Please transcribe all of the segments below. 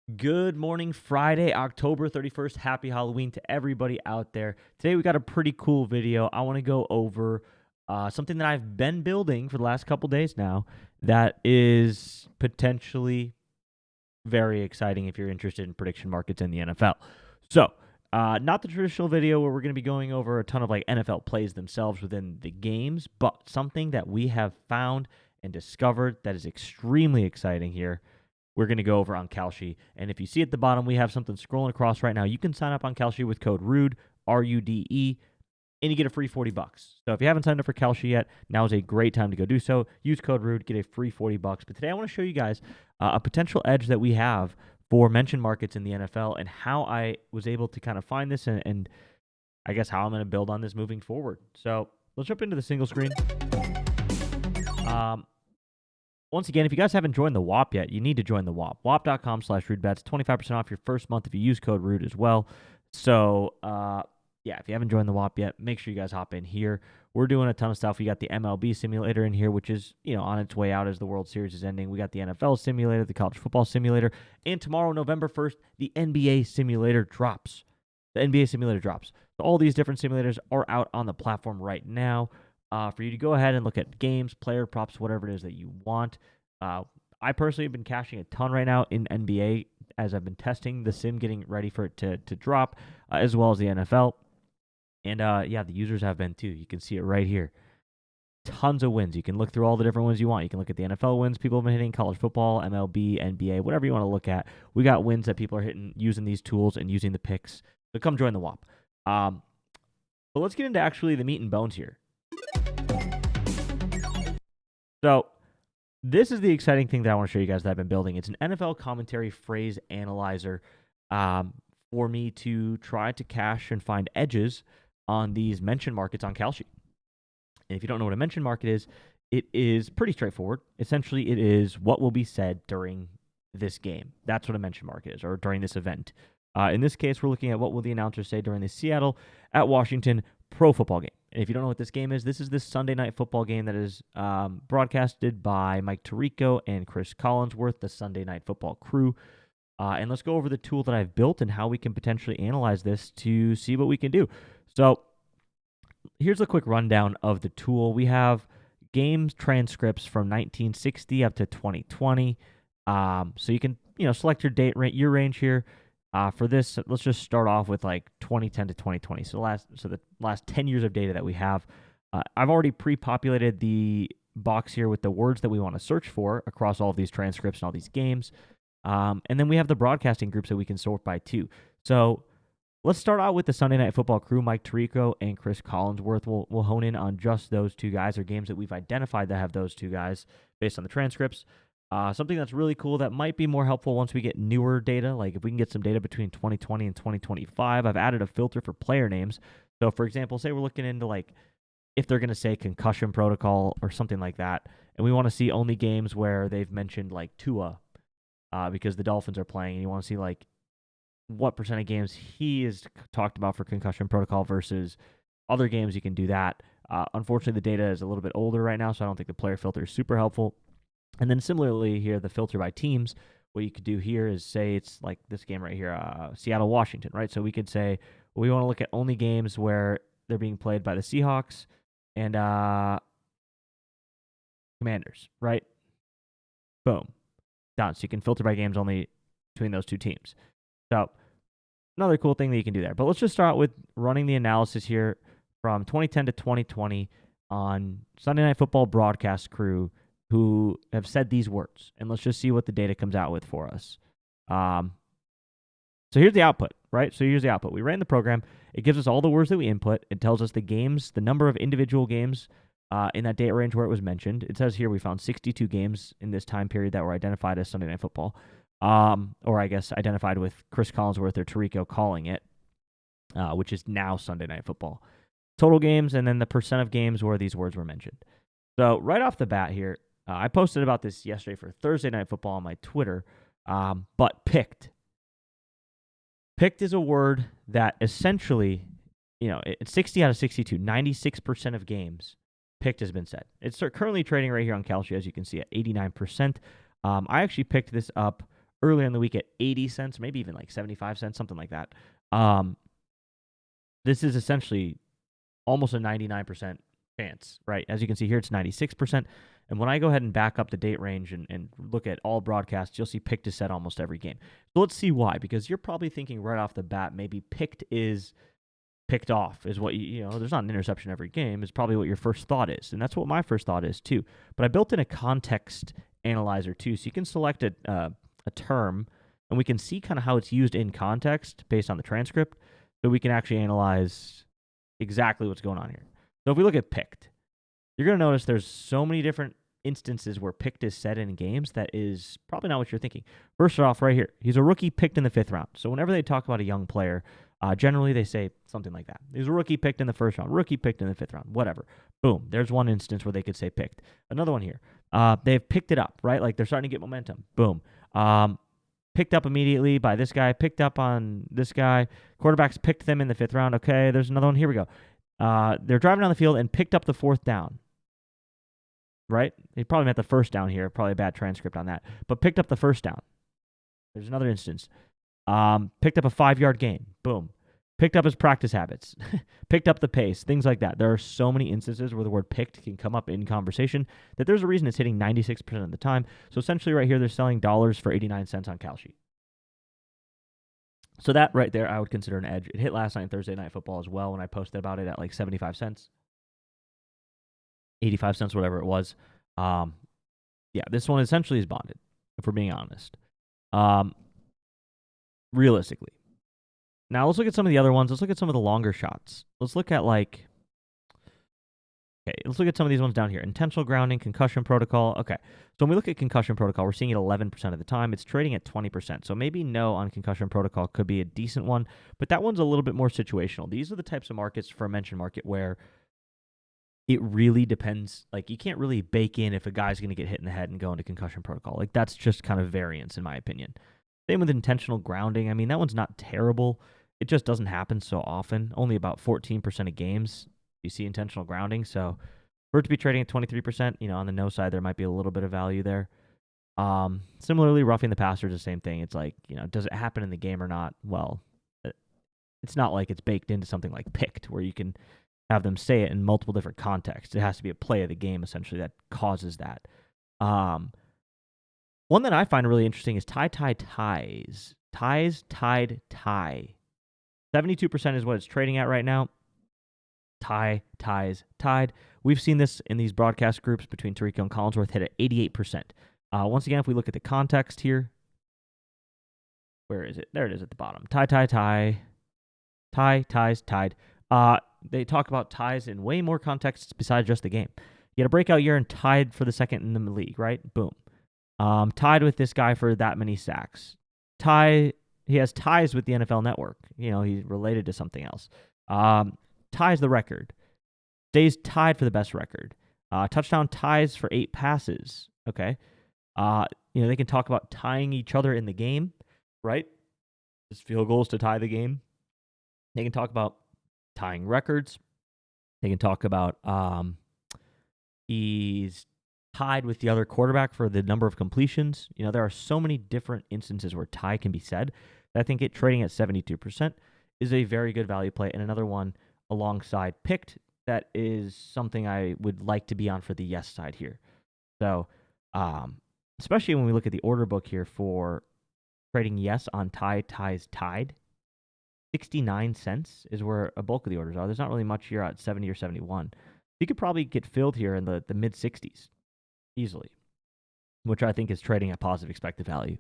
Good morning, Friday, October 31st. Happy Halloween to everybody out there. Today, we got a pretty cool video. I want to go over something that I've been building for the last couple days now that is potentially very exciting if you're interested in prediction markets in the NFL. So, not the traditional video where we're going to be going over a ton of like NFL plays themselves within the games, but something that we have found and discovered that is extremely exciting here we're going to go over on Kalshi. And if you see at the bottom, we have something scrolling across right now. You can sign up on Kalshi with code RUDE, RUDE, and you get a free $40. So if you haven't signed up for Kalshi yet, now is a great time to go do so. Use code RUDE, get a free $40. But today I want to show you guys a potential edge that we have for mention markets in the NFL and how I was able to kind of find this and I guess how I'm going to build on this moving forward. So let's jump into the single screen. Once again, if you guys haven't joined the WAP yet, you need to join the WAP. WAP.com/RudeBets. 25% off your first month if you use code RUDE as well. So, yeah, if you haven't joined the WAP yet, make sure you guys hop in here. We're doing a ton of stuff. We got the MLB simulator in here, which is, on its way out as the World Series is ending. We got the NFL simulator, the college football simulator, and tomorrow, November 1st, the NBA simulator drops. The NBA simulator drops. So all these different simulators are out on the platform right now. For you to go ahead and look at games, player props, whatever it is that you want. I personally have been cashing a ton right now in NBA as I've been testing the sim, getting ready for it to drop, as well as the NFL. And yeah, the users have been too. You can see it right here. Tons of wins. You can look through all the different wins you want. You can look at the NFL wins people have been hitting, college football, MLB, NBA, whatever you want to look at. We got wins that people are hitting using these tools and using the picks. So come join the WAP. But let's get into actually the meat and bones here. So this is the exciting thing that I want to show you guys that I've been building. It's an NFL commentary phrase analyzer for me to try to cash and find edges on these mention markets on Kalshi. And if you don't know what a mention market is, it is pretty straightforward. Essentially, it is what will be said during this game. That's what a mention market is, or during this event. In this case, we're looking at what will the announcer say during the Seattle at Washington pro football game. And if you don't know what this game is, this is this Sunday night football game that is broadcasted by Mike Tirico and Chris Collinsworth, the Sunday night football crew. And let's go over the tool that I've built and how we can potentially analyze this to see what we can do. So here's a quick rundown of the tool. We have game transcripts from 1960 up to 2020. So you can select your date, your range here. For this, let's just start off with like 2010 to 2020. So the last 10 years of data that we have. I've already pre-populated the box here with the words that we want to search for across all of these transcripts and all these games. And then we have the broadcasting groups that we can sort by too. So let's start out with the Sunday Night Football crew, Mike Tirico and Chris Collinsworth. We'll hone in on just those two guys or games that we've identified that have those two guys based on the transcripts. Something that's really cool that might be more helpful once we get newer data, like if we can get some data between 2020 and 2025, I've added a filter for player names. So, for example, say we're looking into like if they're going to say concussion protocol or something like that, and we want to see only games where they've mentioned like Tua because the Dolphins are playing, and you want to see like what percent of games he is talked about for concussion protocol versus other games, you can do that. Unfortunately, the data is a little bit older right now, so I don't think the player filter is super helpful. And then similarly here, the filter by teams, what you could do here is say it's like this game right here, Seattle, Washington, right? So we could say we want to look at only games where they're being played by the Seahawks and Commanders, right? Boom. Done. So you can filter by games only between those two teams. So another cool thing that you can do there. But let's just start with running the analysis here from 2010 to 2020 on Sunday Night Football broadcast crew who have said these words, and let's just see what the data comes out with for us. So here's the output, right? So here's the output. We ran the program. It gives us all the words that we input. It tells us the games, the number of individual games in that date range where it was mentioned. It says here we found 62 games in this time period that were identified as Sunday Night Football, or I guess identified with Chris Collinsworth or Tirico calling it, which is now Sunday Night Football. Total games, and then the percent of games where these words were mentioned. So right off the bat here, I posted about this yesterday for Thursday Night Football on my Twitter, but picked. Picked is a word that essentially, it's 60 out of 62, 96% of games picked has been said. It's currently trading right here on Kalshi, as you can see, at 89%. I actually picked this up earlier in the week at 80 cents, maybe even like 75 cents, something like that. This is essentially almost a 99% chance, right? As you can see here, it's 96%. And when I go ahead and back up the date range and look at all broadcasts, you'll see picked is set almost every game. So let's see why, because you're probably thinking right off the bat, maybe picked is picked off is what you know, there's not an interception every game is probably what your first thought is. And that's what my first thought is too. But I built in a context analyzer too. So you can select a term and we can see kind of how it's used in context based on the transcript. So we can actually analyze exactly what's going on here. So if we look at picked, you're going to notice there's so many different instances where picked is set in games that is probably not what you're thinking. First off, right here, he's a rookie picked in the 5th round. So whenever they talk about a young player, generally they say something like that. He's a rookie picked in the 1st round, rookie picked in the 5th round, whatever. Boom. There's one instance where they could say picked. Another one here. They've picked it up, right? Like they're starting to get momentum. Boom. Picked up immediately by this guy, picked up on this guy. Quarterbacks picked them in the 5th round. Okay, there's another one. Here we go. They're driving down the field and picked up the 4th down. Right? They probably meant the 1st down here. Probably a bad transcript on that. But picked up the 1st down. There's another instance. Picked up a 5-yard gain. Boom. Picked up his practice habits. Picked up the pace. Things like that. There are so many instances where the word picked can come up in conversation that there's a reason it's hitting 96% of the time. So essentially right here, they're selling dollars for 89 cents on Kalshi. So that right there, I would consider an edge. It hit last night, Thursday Night Football as well when I posted about it at like 75 cents. 85 cents, whatever it was. Yeah, this one essentially is bonded, if we're being honest. Realistically. Now, let's look at some of the other ones. Let's look at some of the longer shots. Let's look at let's look at some of these ones down here. Intentional grounding, concussion protocol. Okay, so when we look at concussion protocol, we're seeing it 11% of the time. It's trading at 20%. So maybe no on concussion protocol could be a decent one, but that one's a little bit more situational. These are the types of markets for a mentioned market where it really depends. Like, you can't really bake in if a guy's going to get hit in the head and go into concussion protocol. Like, that's just kind of variance, in my opinion. Same with intentional grounding. I mean, that one's not terrible. It just doesn't happen so often. Only about 14% of games you see intentional grounding. So for it to be trading at 23%, on the no side, there might be a little bit of value there. Similarly, roughing the passer is the same thing. It's like, does it happen in the game or not? Well, it's not like it's baked into something like picked where you can have them say it in multiple different contexts. It has to be a play of the game, essentially, that causes that. One that I find really interesting is ties. Ties, tied, tie. 72% is what it's trading at right now. Tie, ties, tied. We've seen this in these broadcast groups between Tirico and Collinsworth hit at 88%. Once again, if we look at the context here, where is it? There it is at the bottom. Tie, tie, tie. Tie, ties, tied. They talk about ties in way more contexts besides just the game. You had a breakout year and tied for the second in the league, right? Boom. Tied with this guy for that many sacks. He has ties with the NFL Network. He's related to something else. Ties the record. Stays tied for the best record. Touchdown ties for 8 passes. Okay. They can talk about tying each other in the game, right? Just field goals to tie the game. They can talk about tying records. They can talk about he's tied with the other quarterback for the number of completions. There are so many different instances where tie can be said. I think it trading at 72% is a very good value play. And another one alongside picked that is something I would like to be on for the yes side here. So, especially when we look at the order book here for trading yes on tie, ties, tied, 69 cents is where a bulk of the orders are. There's not really much here at 70 or 71. You could probably get filled here in the mid 60s easily, which I think is trading at positive expected value.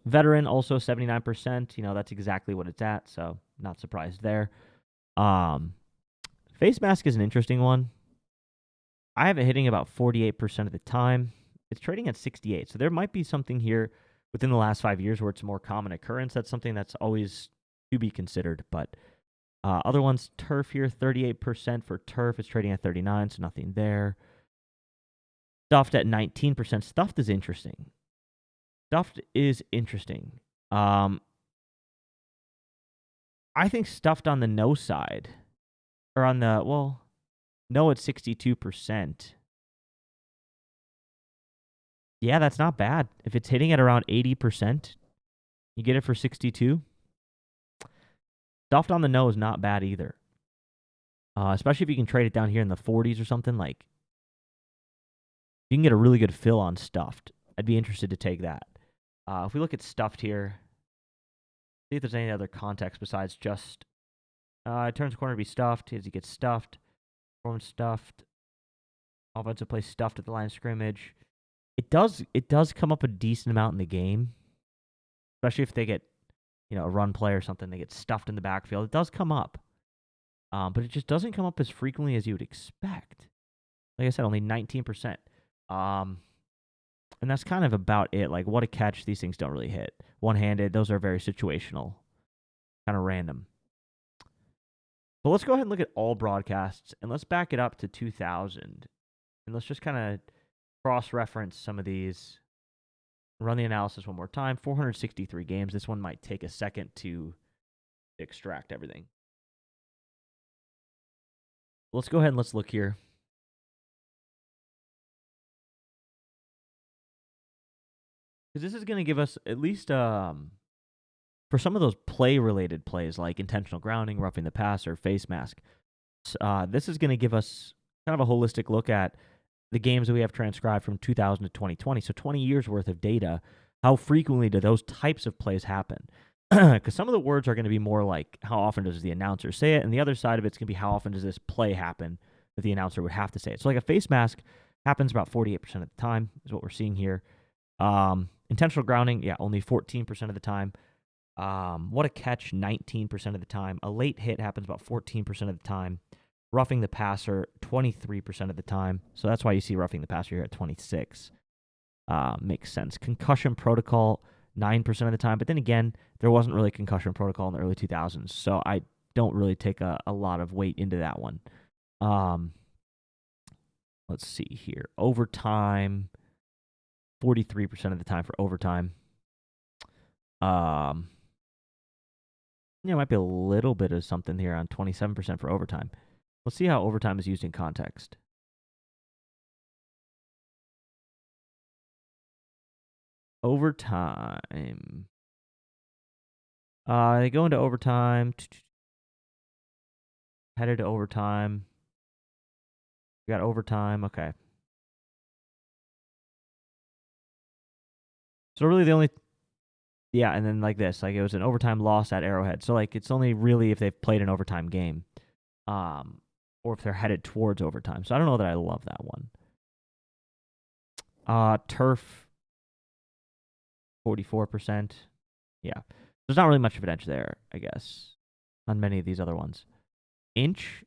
Veteran also 79%. That's exactly what it's at, so not surprised there. Face mask is an interesting one. I have it hitting about 48% of the time. It's trading at 68, so there might be something here within the last 5 years where it's a more common occurrence. That's something that's always to be considered. But other ones, turf here, 38% for turf. It's trading at 39, so nothing there. Stuffed at 19%. Stuffed is interesting. I think stuffed on the no side, or on the, no at 62%. Yeah, that's not bad. If it's hitting at around 80%, you get it for 62. Stuffed on the no is not bad either. Especially if you can trade it down here in the 40s or something. Like, you can get a really good fill on stuffed. I'd be interested to take that. If we look at stuffed here, see if there's any other context besides just it turns the corner to be stuffed. As he gets stuffed, form stuffed, offensive play stuffed at the line of scrimmage. It does come up a decent amount in the game, especially if they get a run play or something. They get stuffed in the backfield. It does come up, but it just doesn't come up as frequently as you would expect. Like I said, only 19%. And that's kind of about it. Like, what a catch. These things don't really hit. One-handed, those are very situational, kind of random. But let's go ahead and look at all broadcasts, and let's back it up to 2000. And let's just kind of cross-reference some of these. Run the analysis one more time. 463 games. This one might take a second to extract everything. Let's go ahead and let's look here. Because this is going to give us at least for some of those play-related plays like intentional grounding, roughing the passer, face mask. This is going to give us kind of a holistic look at the games that we have transcribed from 2000 to 2020. So 20 years worth of data. How frequently do those types of plays happen? Because some of the words are going to be more like how often does the announcer say it, and the other side of it's going to be how often does this play happen that the announcer would have to say it. So like a face mask happens about 48% of the time is what we're seeing here. Intentional grounding, yeah, only 14% of the time. What a catch, 19% of the time. A late hit happens about 14% of the time. Roughing the passer, 23% of the time. So that's why you see roughing the passer here at 26. Makes sense. Concussion protocol, 9% of the time. But then again, there wasn't really concussion protocol in the early 2000s. So I don't really take a lot of weight into that one. Let's see here. Overtime, 43% of the time for overtime. It might be a little bit of something here on 27% for overtime. Let's see how overtime is used in context. Overtime. They go into overtime. Headed to overtime. We got overtime. Okay. So really the only... Yeah, and then like this. Like it was an overtime loss at Arrowhead. So like it's only really if they've played an overtime game. Or if they're headed towards overtime. So I don't know that I love that one. Turf, 44%. Yeah. There's not really much of an edge there, I guess, on many of these other ones. Inches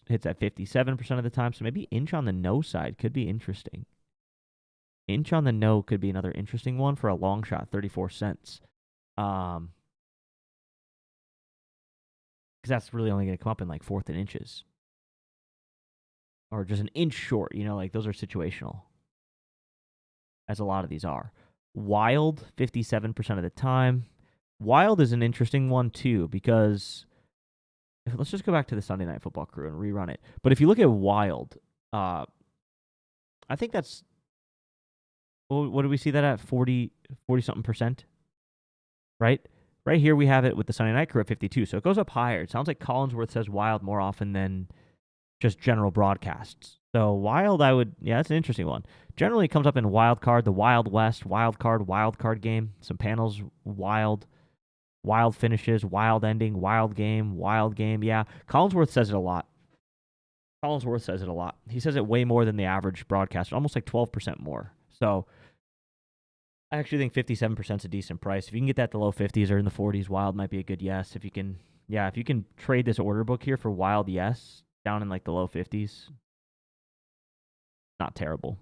hits at 57% of the time. So maybe inch on the no side could be interesting. Inch on the no could be another interesting one for a long shot, 34 cents. Because that's really only going to come up in like fourth and inches. Or just an inch short, like those are situational. As a lot of these are. Wild, 57% of the time. Wild is an interesting one too, because let's just go back to the Sunday Night Football Crew and rerun it. But if you look at Wild, I think that's, what do we see that at? 40-something percent, right? Right here we have it with the Sunday Night Crew at 52. So it goes up higher. It sounds like Collinsworth says Wild more often than just general broadcasts. So Wild, that's an interesting one. Generally, it comes up in Wild Card, the Wild West, Wild Card game. Some panels, wild finishes, wild ending, wild game. Yeah, Collinsworth says it a lot. He says it way more than the average broadcaster, almost like 12% more. So I actually think 57% is a decent price. If you can get that to low 50s or in the 40s, Wild might be a good yes. If you can trade this order book here for Wild, yes, down in like the low 50s, not terrible.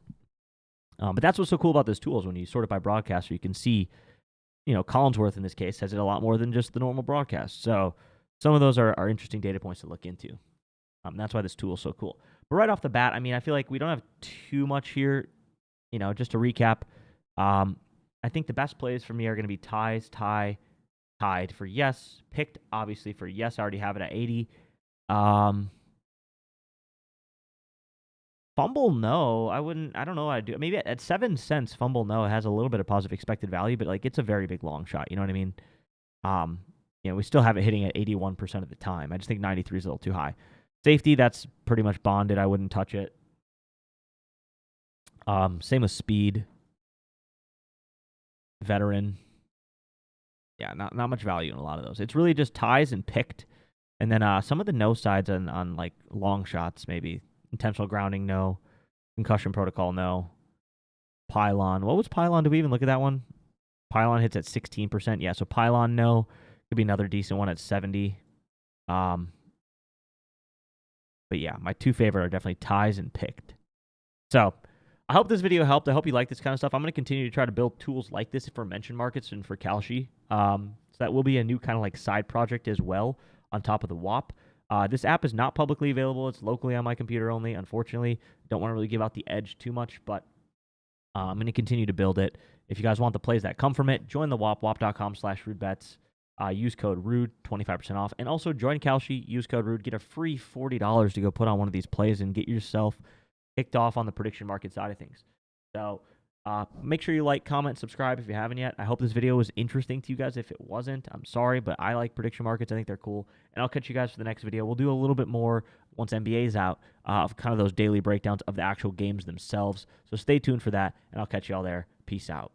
But that's what's so cool about this tool is when you sort it by broadcaster, you can see, Collinsworth in this case says it a lot more than just the normal broadcast. So some of those are interesting data points to look into. That's why this tool is so cool. But right off the bat, I feel like we don't have too much here. Just to recap, I think the best plays for me are going to be tied for yes, picked obviously for yes. I already have it at 80. Fumble, no. I wouldn't. I don't know what I'd do. Maybe at 7 cents, fumble, no. It has a little bit of positive expected value, but like it's a very big long shot. You know what I mean? Um, we still have it hitting at 81% of the time. I just think 93 is a little too high. Safety, that's pretty much bonded. I wouldn't touch it. Same with speed. Veteran. Yeah, not much value in a lot of those. It's really just ties and picked. And then some of the no sides on like long shots, maybe. Intentional grounding, no. Concussion protocol, no. Pylon. What was Pylon? Did we even look at that one? Pylon hits at 16%. Yeah, so Pylon, no. Could be another decent one at 70. But yeah, my two favorite are definitely ties and picked. So I hope this video helped. I hope you like this kind of stuff. I'm going to continue to try to build tools like this for mention markets and for Kalshi. So that will be a new kind of like side project as well on top of the WAP. This app is not publicly available. It's locally on my computer only, unfortunately. Don't want to really give out the edge too much, but I'm going to continue to build it. If you guys want the plays that come from it, join the WAP, wap.com/rudebets. Use code RUDE, 25% off. And also join Kalshi, use code RUDE, get a free $40 to go put on one of these plays and get yourself kicked off on the prediction market side of things. So make sure you like, comment, subscribe if you haven't yet. I hope this video was interesting to you guys. If it wasn't, I'm sorry, but I like prediction markets. I think they're cool. And I'll catch you guys for the next video. We'll do a little bit more once NBA's out of kind of those daily breakdowns of the actual games themselves. So stay tuned for that, and I'll catch you all there. Peace out.